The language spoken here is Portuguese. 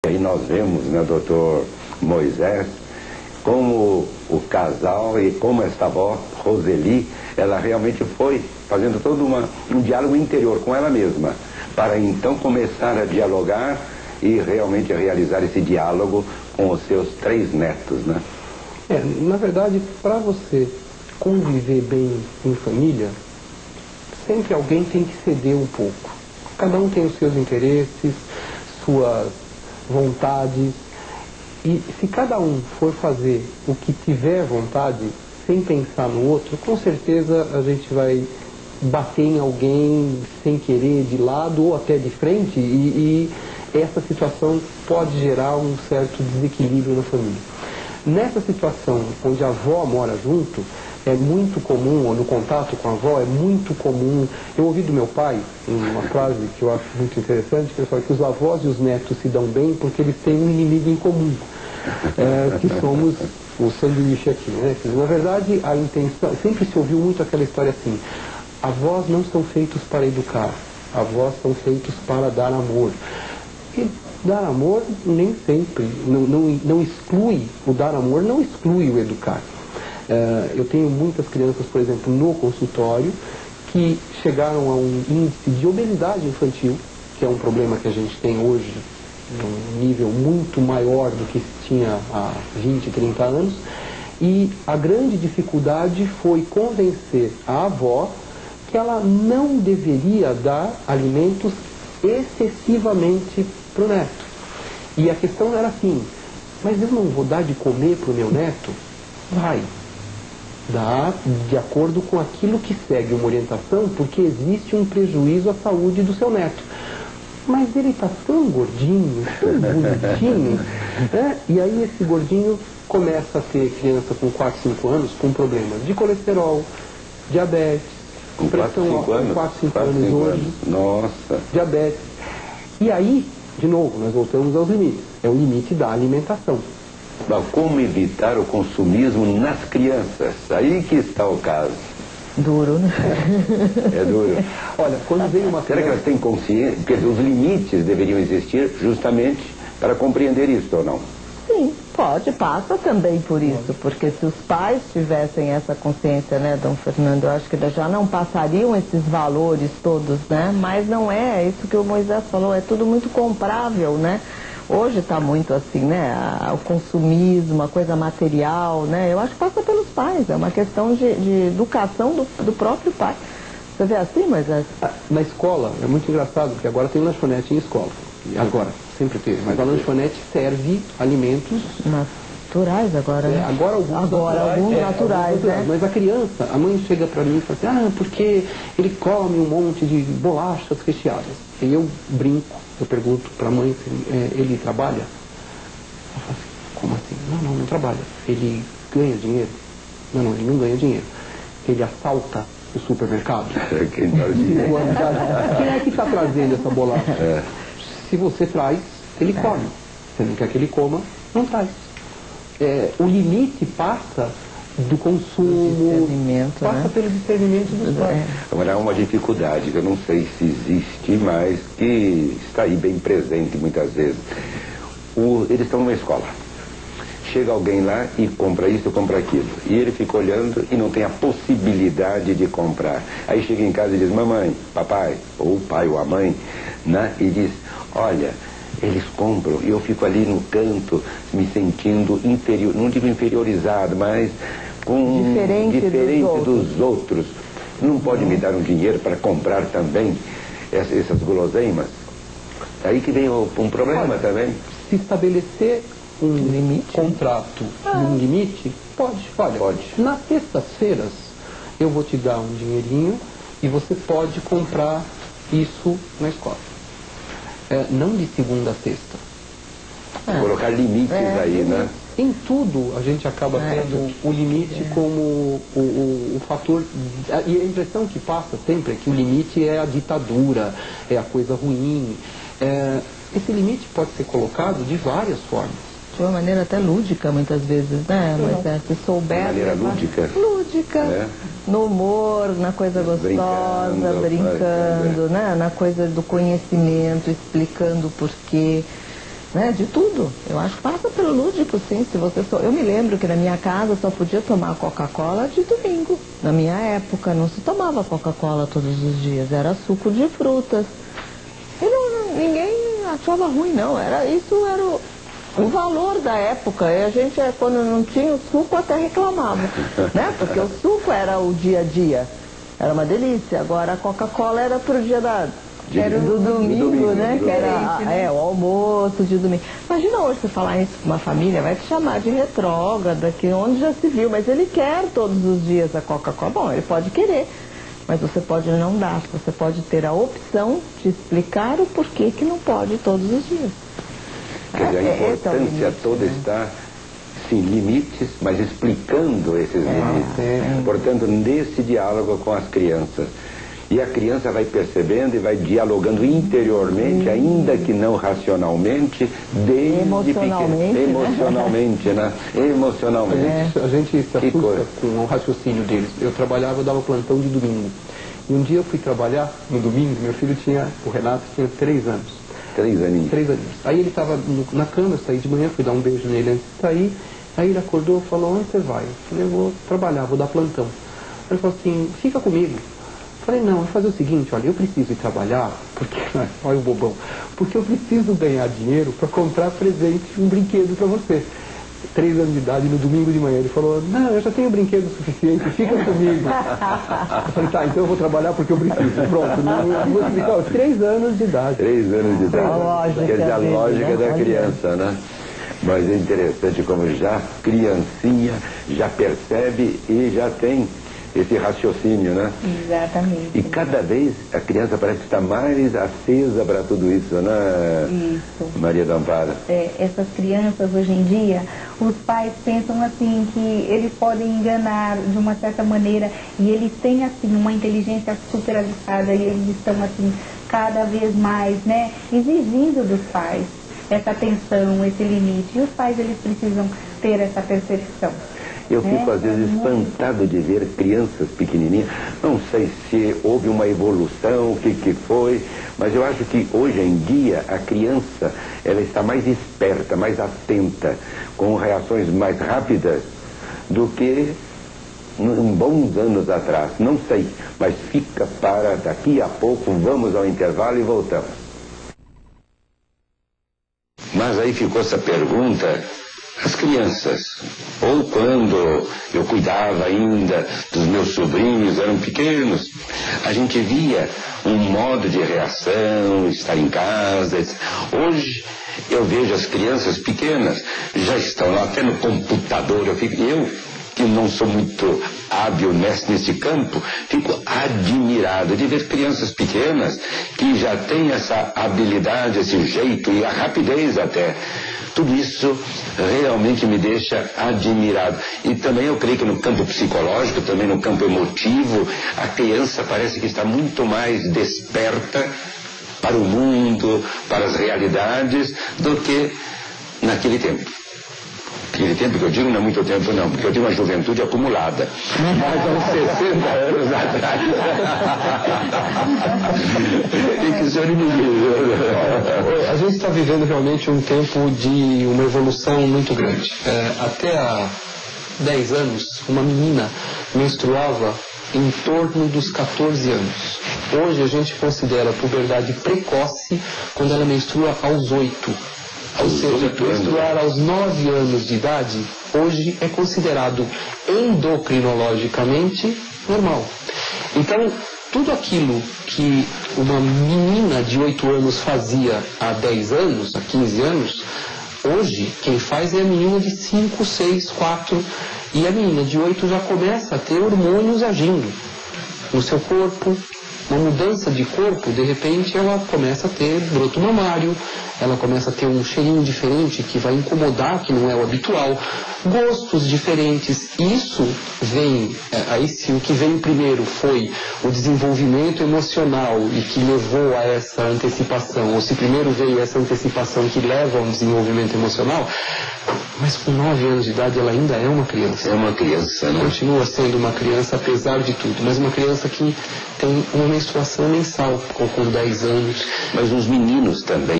aí nós vemos, né, doutor Moisés, como o casal e como esta avó, Roseli, ela realmente foi fazendo todo um diálogo interior com ela mesma, para então começar a dialogar e realmente realizar esse diálogo com os seus 3 netos, né? Na verdade, para você conviver bem em família, sempre alguém tem que ceder um pouco. Cada um tem os seus interesses, suas vontades, e se cada um for fazer o que tiver vontade, sem pensar no outro, com certeza a gente vai bater em alguém sem querer, de lado ou até de frente, e essa situação pode gerar um certo desequilíbrio na família. Nessa situação onde a avó mora junto, é muito comum, ou no contato com a avó, é muito comum. Eu ouvi do meu pai uma frase que eu acho muito interessante, que ele fala que os avós e os netos se dão bem porque eles têm um inimigo em comum, que somos o sanduíche aqui, né? Na verdade, a intenção, sempre se ouviu muito aquela história assim: avós não são feitos para educar, avós são feitos para dar amor. E dar amor nem sempre, não exclui, o dar amor não exclui o educar. Eu tenho muitas crianças, por exemplo, no consultório, que chegaram a um índice de obesidade infantil, que é um problema que a gente tem hoje, num nível muito maior do que se tinha há 20, 30 anos, e a grande dificuldade foi convencer a avó que ela não deveria dar alimentos excessivamente para o neto. E a questão era assim: mas eu não vou dar de comer para o meu neto? Vai. Dá de acordo com aquilo que segue uma orientação, porque existe um prejuízo à saúde do seu neto. Mas ele está tão gordinho, tão bonitinho, né? E aí esse gordinho começa a ter criança com 4, 5 anos com problemas de colesterol, diabetes, pressão alta com 4, 5 anos hoje, nossa, diabetes. E aí, de novo, nós voltamos aos limites. É o limite da alimentação. Como evitar o consumismo nas crianças? Aí que está o caso. Duro, né? É duro. Olha, quando vem uma criança... Será que elas têm consciência? Porque os limites deveriam existir justamente para compreender isso, ou não? Sim, passa também por isso, porque se os pais tivessem essa consciência, né, Dom Fernando, eu acho que já não passariam esses valores todos, né? Mas não é isso que o Moisés falou, é tudo muito comprável, né? Hoje está muito assim, né, o consumismo, a coisa material, né, eu acho que passa pelos pais, é uma questão de educação do próprio pai. Você vê assim, Moisés? Na escola, é muito engraçado, porque agora tem lanchonete em escola, agora, sempre teve, mas a lanchonete serve alimentos... Naturais agora, né? Agora alguns naturais, né? Mas a criança, a mãe chega pra mim e fala assim: porque ele come um monte de bolachas recheadas. E eu brinco, eu pergunto pra mãe se ele trabalha. Ela fala assim: como assim? Não trabalha. Ele ganha dinheiro? Não, ele não ganha dinheiro. Ele assalta o supermercado. Quem é que está trazendo essa bolacha? Se você traz, ele come. Você não quer que ele coma, não traz. O limite passa do consumo, passa pelo discernimento dos pais. Agora há uma dificuldade que eu não sei se existe, mas que está aí bem presente muitas vezes. Eles estão numa escola. Chega alguém lá e compra isso, compra aquilo. E ele fica olhando e não tem a possibilidade de comprar. Aí chega em casa e diz: mamãe, papai, ou o pai ou a mãe, né? E diz: olha, eles compram e eu fico ali no canto me sentindo inferior, não digo inferiorizado, mas diferente dos outros. Não pode me dar um dinheiro para comprar também essas guloseimas? Aí que vem um problema também. Se estabelecer um limite, contrato e um limite, pode. Nas sextas-feiras eu vou te dar um dinheirinho e você pode comprar isso na escola. Não de segunda a sexta. Colocar limites aí, né? Em tudo a gente acaba tendo o limite como o fator... E a impressão que passa sempre é que o limite é a ditadura, é a coisa ruim. Esse limite pode ser colocado de várias formas. De uma maneira até lúdica, muitas vezes, né? Mas se souber... De maneira lúdica. Lúdica, no humor, na coisa gostosa, brincando, né? Na coisa do conhecimento, explicando o porquê. né, de tudo. Eu acho que passa pelo lúdico, sim. Se você Eu me lembro que na minha casa só podia tomar Coca-Cola de domingo. Na minha época não se tomava Coca-Cola todos os dias, era suco de frutas. E ninguém achava ruim, não. Isso era o valor da época. E a gente, quando não tinha o suco, até reclamava, né? Porque o suco era o dia a dia. Era uma delícia. Agora a Coca-Cola era pro dia do domingo, né? Que era o almoço de domingo. Imagina hoje você falar isso com uma família, vai te chamar de retrógrada, que onde já se viu, mas ele quer todos os dias a Coca-Cola. Bom, ele pode querer, mas você pode não dar. Você pode ter a opção de explicar o porquê que não pode todos os dias. Quer dizer, a importância toda está, sim, limites, mas explicando esses limites. Portanto, nesse diálogo com as crianças. E a criança vai percebendo e vai dialogando interiormente, ainda que não racionalmente, desde pequeno. Emocionalmente, né? Emocionalmente. A gente se assusta com o raciocínio deles. Eu dava plantão de domingo. E um dia eu fui trabalhar no domingo, o Renato tinha 3 anos. 3 aninhos. 3 aninhos. Aí ele estava na cama, eu saí de manhã, fui dar um beijo nele antes de sair. Aí ele acordou e falou: onde você vai? Eu falei: eu vou trabalhar, vou dar plantão. Ele falou assim: fica comigo. Eu falei: não, vou fazer o seguinte, olha, eu preciso ir trabalhar, porque, olha o bobão, porque eu preciso ganhar dinheiro para comprar presente, um brinquedo para você. 3 anos de idade, no domingo de manhã, ele falou: não, eu já tenho brinquedo suficiente, fica comigo. Eu falei: tá, então eu vou trabalhar porque eu preciso. Pronto, não vou explicar. 3 anos de idade. 3 anos de idade. Quer dizer, a lógica né? da criança, né? Mas é interessante como já criancinha já percebe e já tem esse raciocínio, né? Exatamente. E cada vez a criança parece estar mais acesa para tudo isso, né? Isso. Maria do Amparo. Essas crianças hoje em dia, os pais pensam assim que eles podem enganar de uma certa maneira, e eles têm assim uma inteligência super aguçada, e eles estão assim cada vez mais, né, exigindo dos pais essa atenção, esse limite. E os pais, eles precisam ter essa percepção. Eu fico às vezes espantado de ver crianças pequenininhas. Não sei se houve uma evolução, o que foi, mas eu acho que hoje em dia a criança ela está mais esperta, mais atenta, com reações mais rápidas do que bons anos atrás. Não sei, mas fica para daqui a pouco, vamos ao intervalo e voltamos. Mas aí ficou essa pergunta. As crianças, ou quando eu cuidava ainda dos meus sobrinhos, eram pequenos, a gente via um modo de reação, estar em casa, etc. Hoje eu vejo as crianças pequenas, já estão lá até no computador, eu que não sou muito hábil nesse campo, fico admirado de ver crianças pequenas que já têm essa habilidade, esse jeito e a rapidez até. Tudo isso realmente me deixa admirado. E também eu creio que no campo psicológico, também no campo emotivo, a criança parece que está muito mais desperta para o mundo, para as realidades, do que naquele tempo. Aquele tempo que eu digo não é muito tempo não, porque eu tenho uma juventude acumulada. Mas há uns 60 anos atrás. E que o senhor me diz. A gente está vivendo realmente um tempo de uma evolução muito grande. Até há 10 anos, uma menina menstruava em torno dos 14 anos. Hoje a gente considera a puberdade precoce quando ela menstrua aos 8. Ou seja, menstruar aos 9 anos de idade, hoje é considerado endocrinologicamente normal. Então, tudo aquilo que uma menina de 8 anos fazia há 10 anos, há 15 anos, hoje quem faz é a menina de 5, 6, 4, e a menina de 8 já começa a ter hormônios agindo no seu corpo. Uma mudança de corpo, de repente ela começa a ter broto mamário, ela começa a ter um cheirinho diferente que vai incomodar, que não é o habitual, gostos diferentes. Isso vem, aí se o que veio primeiro foi o desenvolvimento emocional e que levou a essa antecipação, ou se primeiro veio essa antecipação que leva a um desenvolvimento emocional, mas com 9 anos de idade ela ainda é uma criança. É uma criança, né? Continua sendo uma criança apesar de tudo, mas uma criança que tem uma menstruação mensal, com 10 anos. Mas os meninos também.